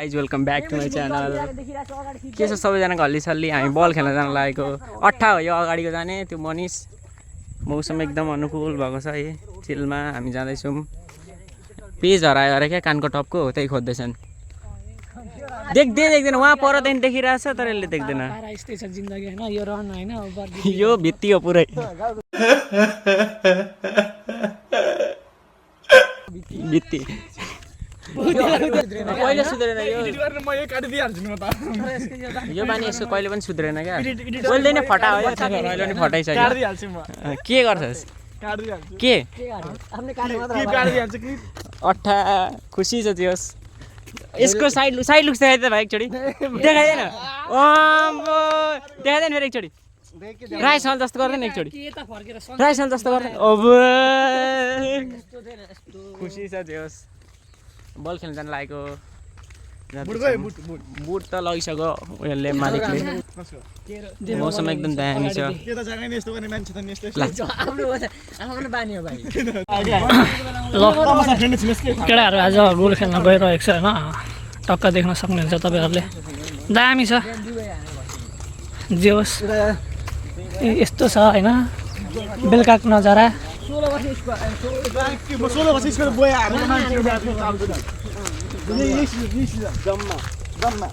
Guys welcome back to my channel. के छ सबैजनाको हल्लीसल्ली। हामी बल खेल्न जान लागेको। अट्ठा हो यो अगाडिको जाने त्यो मनिष। मौसम एकदम अनुकूल भएको छ है। चिलमा हामी जाँदैछौँ। पेज हरायो अरे क्या कानको टपको हो त्यही खोज्दैछन्। देख्दैन वहाँ परदेखि देखिरहेछ तर यसले देख्दैन। यो भित्ती हो पुरै। भित्ती कहिले सुध्रेन यो बानी यसको कहिले पनि सुध्रेन क्या। कहिले नै फटा हो अहिले पनि फटाइसक्यो। के गर्छस् के अट्ठा खुसी छ तियोस्। यसको साइड लुक्स देखाइ त भाइ एकचोटि देखाइदैन। देखाइदैन फेरि एकचोटि। राइसल जस्तो गर्दैन एकचोटि। राइसल जस्तो गर्दैन। अब खुसी छ तियोस्। बल खेल्न जान लागेको। बुट त लगिसक्यो उयोले मालिकले। मौसम एकदम दामी छ। केटाहरू आज गोल खेल्न गइरहेको छ होइन। टक्क देख्न सक्नुहुन्छ तपाईँहरूले। दामी छ जे होस्। यस्तो छ होइन बेलुकाको नजारा।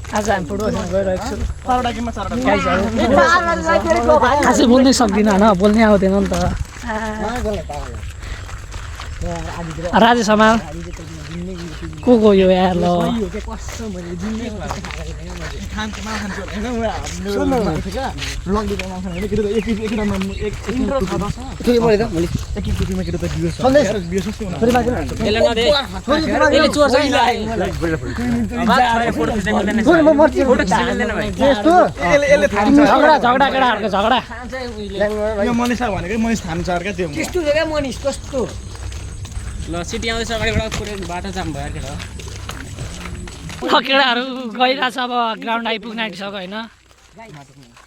आज हामी फुटबल खेल्न गइरहेको छु। खासै बोल्नै सक्दिनँ होइन बोल्नै आउँदैन नि त। राजेश समाल को यो यार ल झगडा केटाहरूको झगडा। ल सिटी आउँदैछ अगाडिबाट पुरै बाटो जाम भयो केटा। केटाहरू गइरहेछ अब ग्राउन्ड आइपुग्न आँटिसक्यो होइन।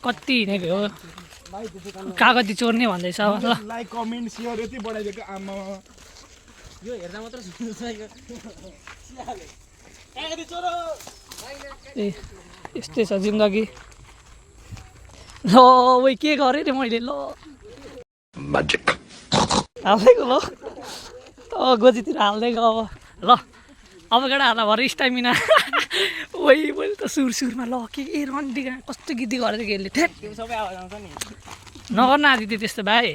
कति हिँडेको हो कागती चोर्ने भन्दैछ अब। ल लाइक कमेन्ट शेयर यति बढाइदिएको आमा यो हेर्दा मात्र ए यस्तै छ जिन्दगी। ल ओइ के गरेँ रे मैले। ल हाल्दैको ल गोजीतिर हाल्दैको अब। ल अब केटाहरूलाई भरे स्टामिना। ओइ मैले त सुरमा ल के रन्डी कस्तो गीत गरेर खेल्ने ठ्याक सबै आवाज आउँछ नि। नगर्न आदि थियो त्यस्तो भाइ।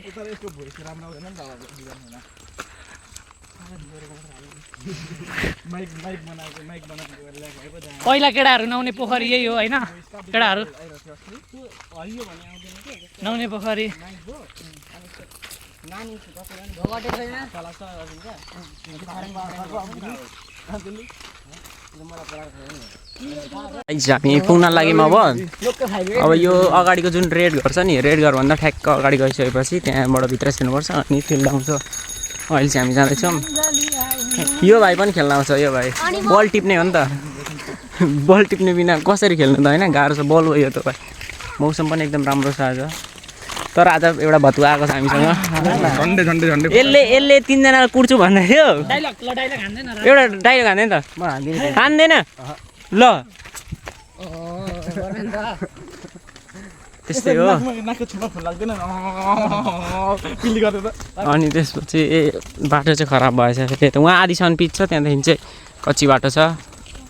पहिला केटाहरू नुहाउने पोखरी यही हो होइन। केटाहरू नुहाउने पोखरी हामी पुग्न लाग्यौँ अब यो अगाडिको जुन रेड घर छ नि रेड घरभन्दा ठ्याक्क अगाडि गइसकेपछि त्यहाँबाट भित्र छिर्नुपर्छ अनि फिल्ड आउँछ। अहिले चाहिँ हामी जाँदैछौँ। यो भाइ पनि खेल्न आउँछ। यो भाइ बल टिप्ने हो नि त। बल टिप्ने बिना कसरी खेल्नु त होइन गाह्रो छ। बल गयो त भाइ। मौसम पनि एकदम राम्रो छ आज। तर आज एउटा भतुवा आएको छ हामीसँग। यसले तिनजनालाई कुर्छु भन्दै थियो। एउटा डाइलग हान्दैन त हान्दैन ल त्यस्तै हो। अनि त्यसपछि बाटो चाहिँ खराब भएछ। त्यही त उहाँ आधीसम्म पिच छ त्यहाँदेखि चाहिँ कच्ची बाटो छ।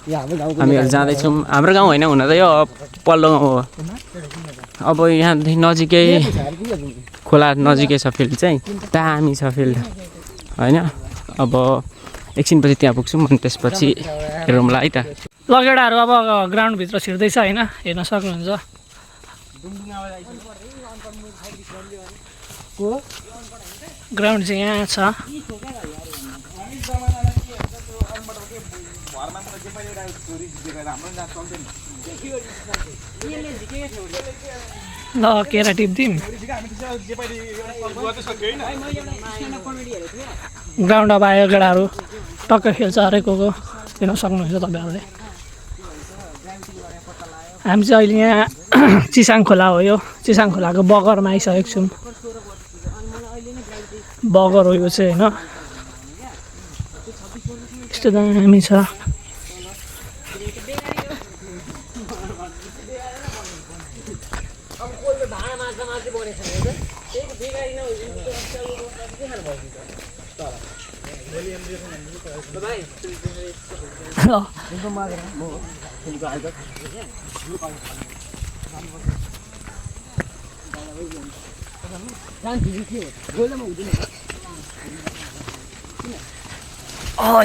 हामीहरू जाँदैछौँ। हाम्रो गाउँ होइन हुन त यो पल्लो गाउँ हो। अब यहाँदेखि नजिकै खोला नजिकै छ फिल्ड चाहिँ दामी छ फिल्ड होइन। अब एकछिनपछि त्यहाँ पुग्छौँ अनि त्यसपछि हेरौँला है त। ल केटाहरू अब ग्राउन्डभित्र छिर्दैछ होइन हेर्न सक्नुहुन्छ। ग्राउन्ड चाहिँ यहाँ छ। ल केरा टिप्दिउँ। ग्राउन्ड अब आयो केटाहरू टक्क खेल्छ हरेको हेर्न सक्नुहुन्छ तपाईँहरूले। हामी चाहिँ अहिले यहाँ चिसाङ खोला हो। यो चिसाङ खोलाको बगरमा आइसकेको छौँ। बगर हो यो चाहिँ होइन। यस्तो दामी छ।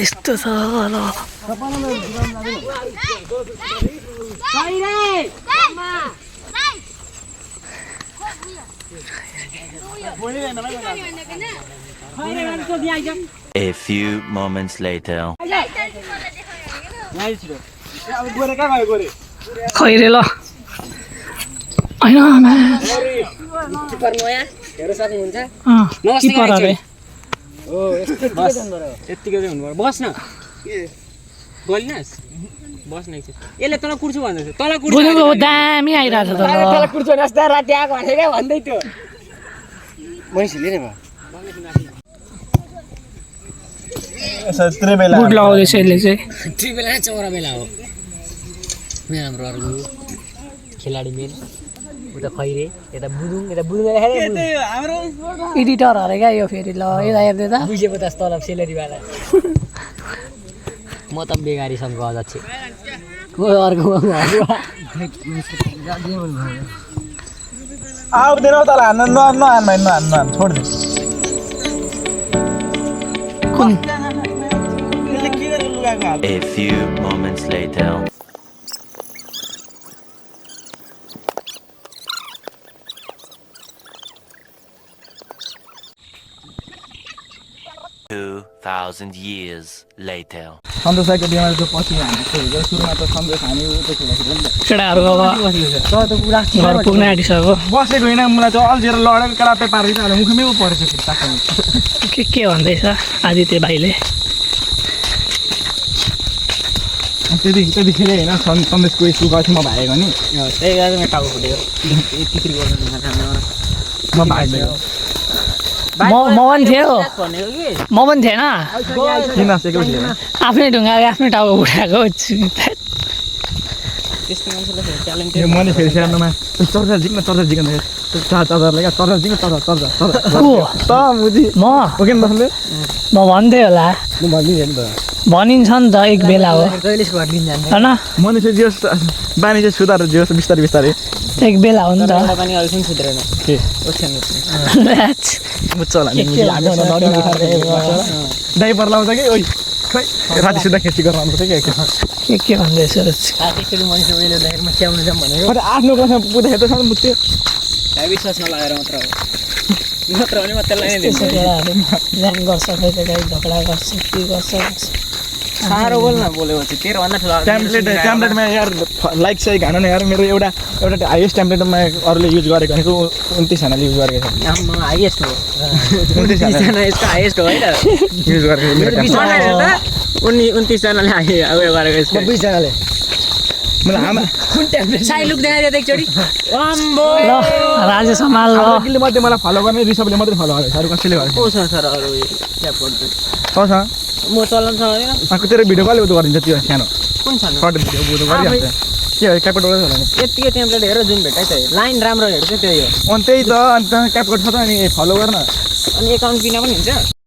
यस्तो छ ल A few moments later. Khaire ल होइन किपर अरे यत्तिकै चाहिँ हुनुपर्छ बस्न गलिनस् बस्न एकछिन यसले तल कुर्छु भन्दैछ तल कुर्छु बुझेको दामी आइरहेछ त तल कुर्छु नस्ता राति आएको भने क्या भन्दै थियो मनिषले नि बुट लगाउँदैछ यसले चाहिँ त्रिबेला चौरा बेला हो मेरो हाम्रो अर्को खेलाडी मेन उता खैरे यता बुदुङ हाम्रो एडिटर अरे क्या यो फेरि ल यता हेर्दै त 250 तलब सेलेरीवाला म त बेकारी सम्को अध्यक्ष को अर्को आउँदैन तल हान्न नहान छोड दे कुन A few moments later. $2,000 years later. सन्तोषको बिमार त पछि हामीले सुरुमा त सन्तोष हामी उतो खेल्दाखेरि नि केटाहरू अब घर पुग्न आँटिसक्यो बसेको होइन मलाई चाहिँ अल्झेर लडेको करापे पारेको अहिले मुखमै पो परेछ फेरि टाक्कै के भन्दैछ आदित्य भाइले त्यतिखेर होइन सन्देशको स्कुल गएको थिएँ म भागेको नि त्यही गरेर मेरो टाउको फुटेको म भागेको म पनि थियो म पनि थिएन किन नसेको थिएन आफ्नै ढुङ्गाले आफ्नै टाउको उठाएको त्यस्तो मान्छेलाई फेरि ट्यालेन्ट यो मैले फेरि सानोमा चर्चा झिक्न चर्चालाई क्या चर्चा झिक्न चर्चा त मुजी म हो कि बस्ने म भन्दै होला म भनिदिएँ नि त भनिन्छ नि त एक बेला हो जहिले घटिन्छ होइन मनुष्य जे बानी चाहिँ सुधार जे बिस्तारै बिस्तारै एक बेला हो नि त पनि अरू पनि सुध्रेन के बुझ्छ होला डाइपर लाउँछ कि ओइ खै राति सुत्दा खेची गरेर आउनुपर्छ कि के भन्दैछ एकचोटि मान्छे उहिले दाइरमा स्याउनु जाऊँ भनेको कति आफ्नो कसमा पुग्दाखेरि त सानो बुझ्थ्यो विश्वास नलागेर मात्र हो नत्र भने म त्यसलाई नै दिन्छु केटाहरू ध्यान गर्छ कहिले झगडा गर्छ के गर्छ साह्रो बोल न बोलेपछि तेरोभन्दा ठुलो ट्याम्पलेटमा यार लाइक चाहिँ घान न यार मेरो एउटा हाइएस्ट ट्याम्पलेटमा अरूले युज गरेको भनेको 29 जनाले युज गरेको छ हाइएस्ट हो 29 जना यसको हाइएस्ट हो होइन युज गरेको 29 जनाले उयो गरेको यसको 20 जनाले मलाई आमा कुन ट्याम्पलेट साइ लुक देखाइदियो त एकचोटि ल राजेश समाल ल किले मात्रै मलाई फलो गर्ने रिसबले मात्रै फलो गरेको अरू कसैले गरेको को छ सर अरू ट्याप गर्दै छ म चलाउन सक्दैन आको तेरो भिडियो कसले उतो गरिदिन्छ त्यो सानो कुन छ सर्ट भिडियो उतो गरिहाल्छ के हो क्यापकट होला नि यतिकै टेम्प्लेट हेर जुन भेटाइ छ लाइन राम्रो हेर्छ त्यही हो अनि त्यही त अन्त क्यापकट छ त अनि फलो गर्न अनि एकाउन्ट किन पनि हुन्छ